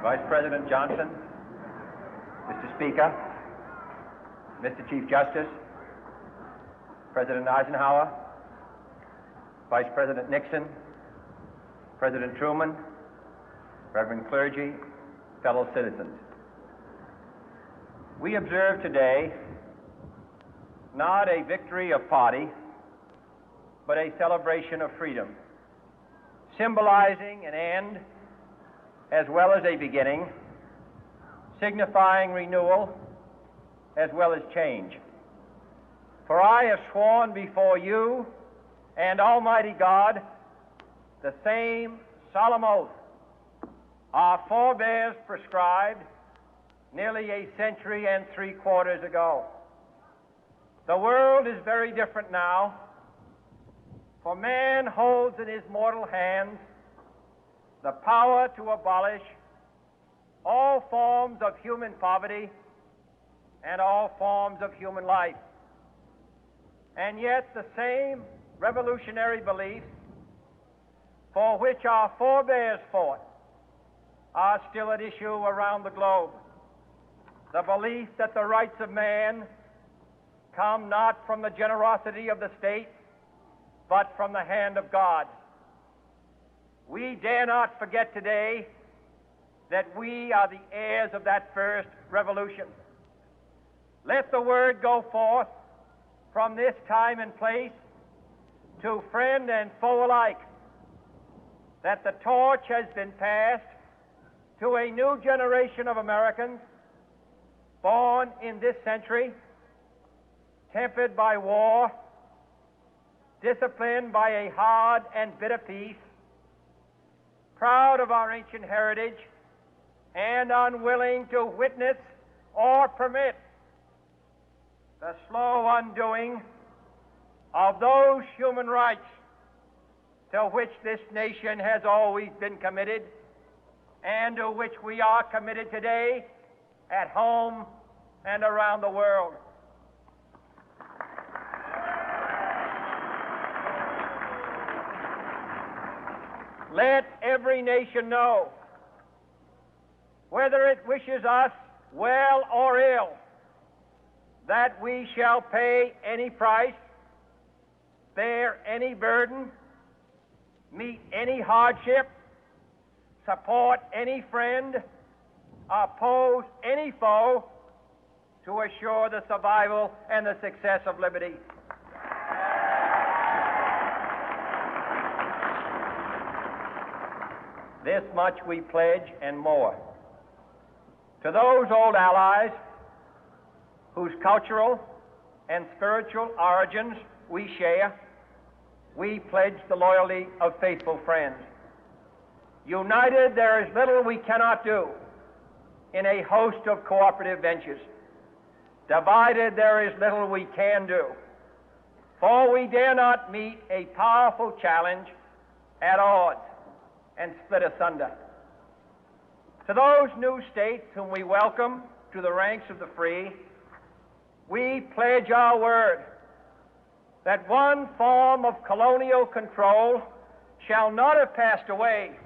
Vice President Johnson, Mr. Speaker, Mr. Chief Justice, President Eisenhower, Vice President Nixon, President Truman, Reverend clergy, fellow citizens. We observe today not a victory of party, but a celebration of freedom, symbolizing an end as well as a beginning, signifying renewal as well as change. For I have sworn before you and Almighty God the same solemn oath our forebears prescribed nearly a century and 3/4 ago. The world is very different now, for man holds in his mortal hands the power to abolish all forms of human poverty and all forms of human life. And yet the same revolutionary beliefs for which our forebears fought are still at issue around the globe. The belief that the rights of man come not from the generosity of the state, but from the hand of God. We dare not forget today that we are the heirs of that first revolution. Let the word go forth from this time and place to friend and foe alike that the torch has been passed to a new generation of Americans born in this century, tempered by war, disciplined by a hard and bitter peace, proud of our ancient heritage, and unwilling to witness or permit the slow undoing of those human rights to which this nation has always been committed and to which we are committed today at home and around the world. Let every nation know, whether it wishes us well or ill, that we shall pay any price, bear any burden, meet any hardship, support any friend, oppose any foe to assure the survival and the success of liberty. This much we pledge and more. To those old allies whose cultural and spiritual origins we share, we pledge the loyalty of faithful friends. United, there is little we cannot do in a host of cooperative ventures. Divided, there is little we can do, for we dare not meet a powerful challenge at odds and split asunder. To those new states whom we welcome to the ranks of the free, we pledge our word that one form of colonial control shall not have passed away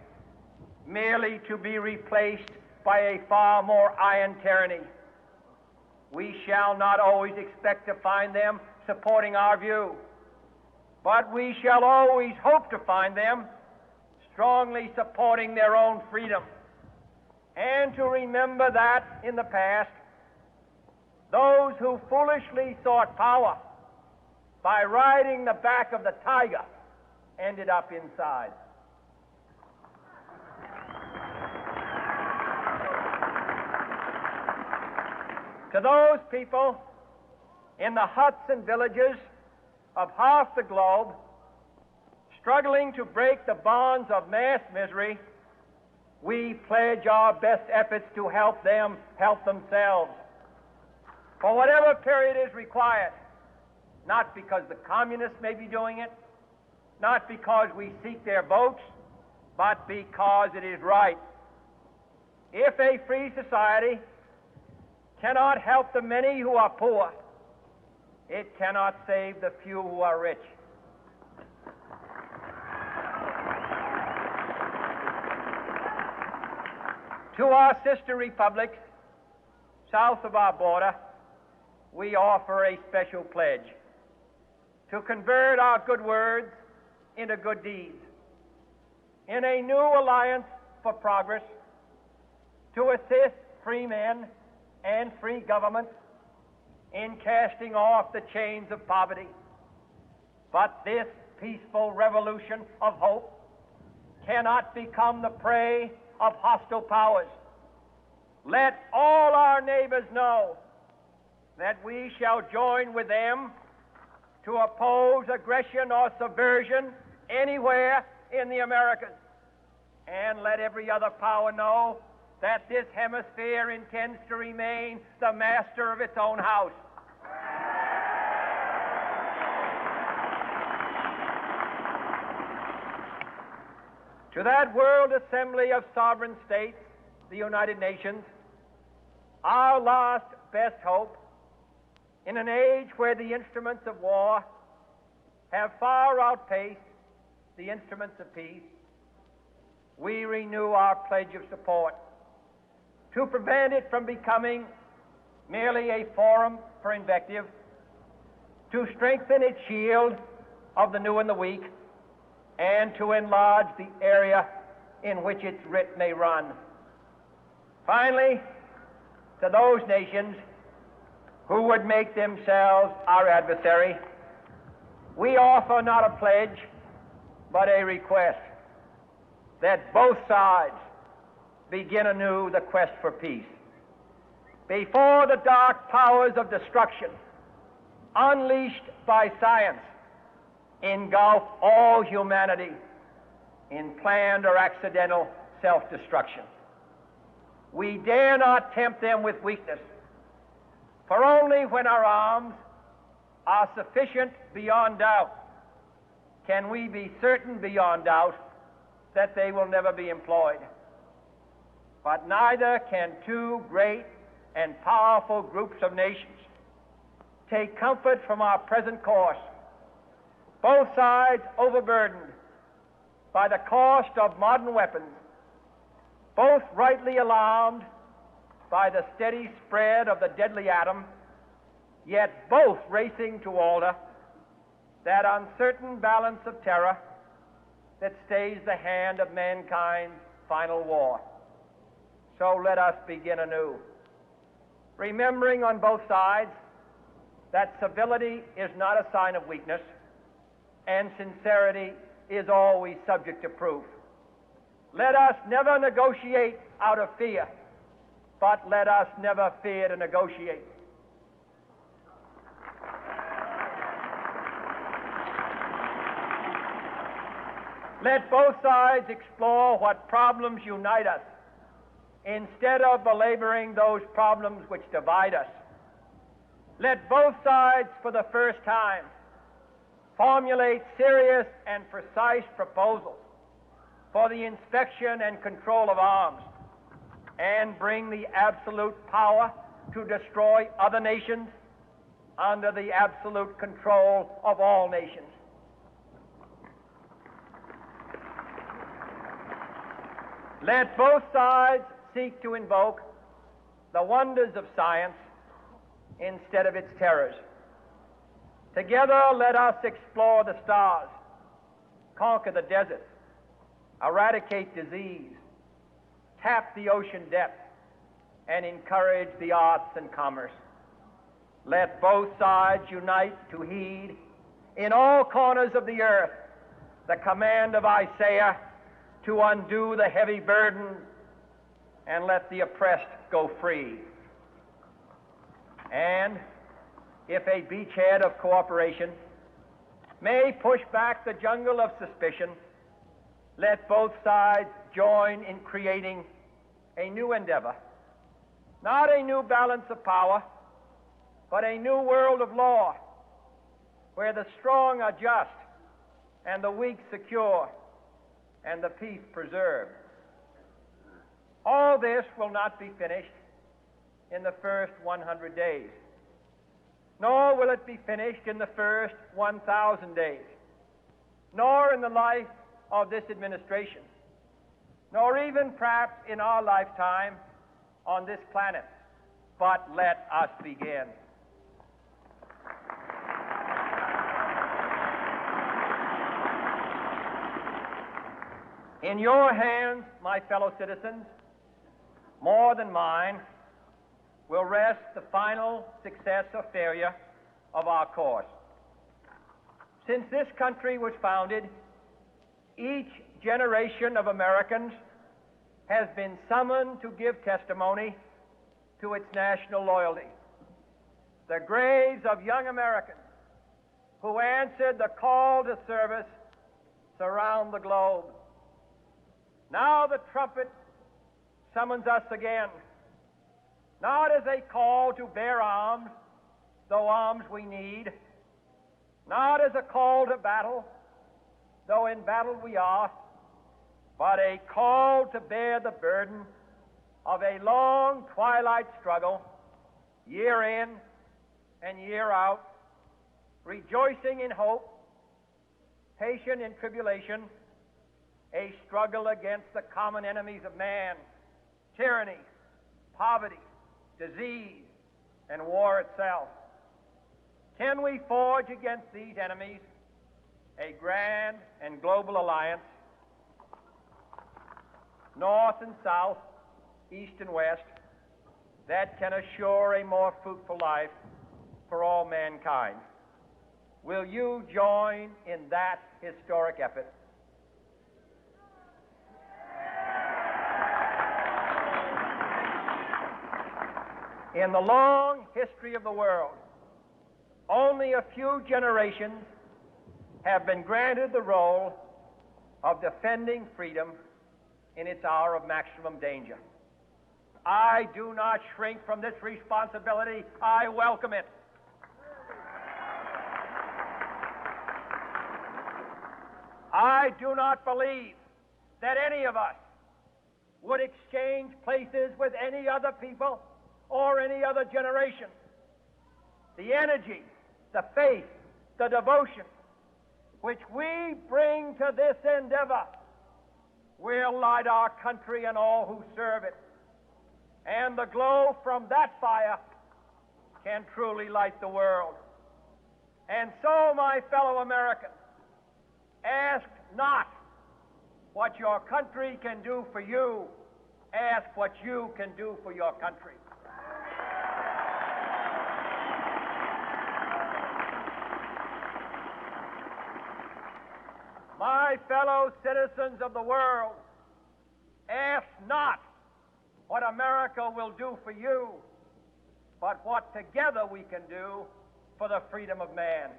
merely to be replaced by a far more iron tyranny. We shall not always expect to find them supporting our view, but we shall always hope to find them strongly supporting their own freedom, and to remember that in the past, those who foolishly sought power by riding the back of the tiger ended up inside. To those people in the huts and villages of half the globe struggling to break the bonds of mass misery, we pledge our best efforts to help them help themselves for whatever period is required, not because the communists may be doing it, not because we seek their votes, but because it is right. If a free society cannot help the many who are poor, it cannot save the few who are rich. To our sister republics south of our border, we offer a special pledge to convert our good words into good deeds, in a new alliance for progress, to assist free men and free governments in casting off the chains of poverty. But this peaceful revolution of hope cannot become the prey of hostile powers. Let all our neighbors know that we shall join with them to oppose aggression or subversion anywhere in the Americas. And let every other power know that this hemisphere intends to remain the master of its own house. To that World Assembly of Sovereign States, the United Nations, our last best hope, in an age where the instruments of war have far outpaced the instruments of peace, we renew our pledge of support to prevent it from becoming merely a forum for invective, to strengthen its shield of the new and the weak, and to enlarge the area in which its writ may run. Finally, to those nations who would make themselves our adversary, we offer not a pledge, but a request that both sides begin anew the quest for peace. Before the dark powers of destruction, unleashed by science, engulf all humanity in planned or accidental self-destruction, we dare not tempt them with weakness, for only when our arms are sufficient beyond doubt can we be certain beyond doubt that they will never be employed. But neither can two great and powerful groups of nations take comfort from our present course, both sides overburdened by the cost of modern weapons, both rightly alarmed by the steady spread of the deadly atom, yet both racing to alter that uncertain balance of terror that stays the hand of mankind's final war. So let us begin anew, remembering on both sides that civility is not a sign of weakness, and sincerity is always subject to proof. Let us never negotiate out of fear, but let us never fear to negotiate. Let both sides explore what problems unite us, instead of belaboring those problems which divide us. Let both sides, for the first time, formulate serious and precise proposals for the inspection and control of arms, and bring the absolute power to destroy other nations under the absolute control of all nations. Let both sides seek to invoke the wonders of science instead of its terrors. Together, let us explore the stars, conquer the deserts, eradicate disease, tap the ocean depths, and encourage the arts and commerce. Let both sides unite to heed in all corners of the earth the command of Isaiah to undo the heavy burden and let the oppressed go free. And if a beachhead of cooperation may push back the jungle of suspicion, let both sides join in creating a new endeavor, not a new balance of power, but a new world of law, where the strong are just and the weak secure and the peace preserved. All this will not be finished in the first 100 days, nor will it be finished in the first 1,000 days, nor in the life of this administration, nor even perhaps in our lifetime on this planet. But let us begin. In your hands, my fellow citizens, more than mine, will rest the final success or failure of our course. Since this country was founded, each generation of Americans has been summoned to give testimony to its national loyalty. The graves of young Americans who answered the call to service surround the globe. Now the trumpet summons us again, not as a call to bear arms, though arms we need, not as a call to battle, though in battle we are, but a call to bear the burden of a long twilight struggle, year in and year out, rejoicing in hope, patient in tribulation, a struggle against the common enemies of man, tyranny, poverty, disease, and war itself. Can we forge against these enemies a grand and global alliance, north and south, east and west, that can assure a more fruitful life for all mankind? Will you join in that historic effort? In the long history of the world, only a few generations have been granted the role of defending freedom in its hour of maximum danger. I do not shrink from this responsibility. I welcome it. I do not believe that any of us would exchange places with any other people or any other generation. The energy, the faith, the devotion which we bring to this endeavor will light our country and all who serve it. And the glow from that fire can truly light the world. And so, my fellow Americans, ask not what your country can do for you, ask what you can do for your country. My fellow citizens of the world, ask not what America will do for you, but what together we can do for the freedom of man.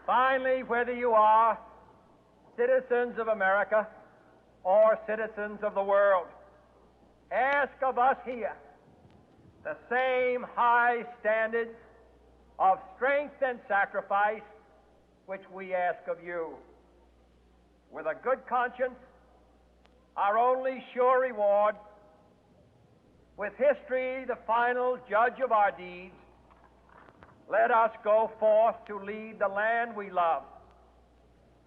Finally, whether you are citizens of America or citizens of the world, ask of us here the same high standards of strength and sacrifice which we ask of you. With a good conscience, our only sure reward, with history the final judge of our deeds, let us go forth to lead the land we love,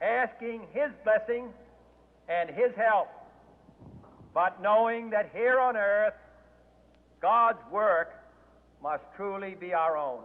asking His blessing and His help, but knowing that here on earth, God's work must truly be our own.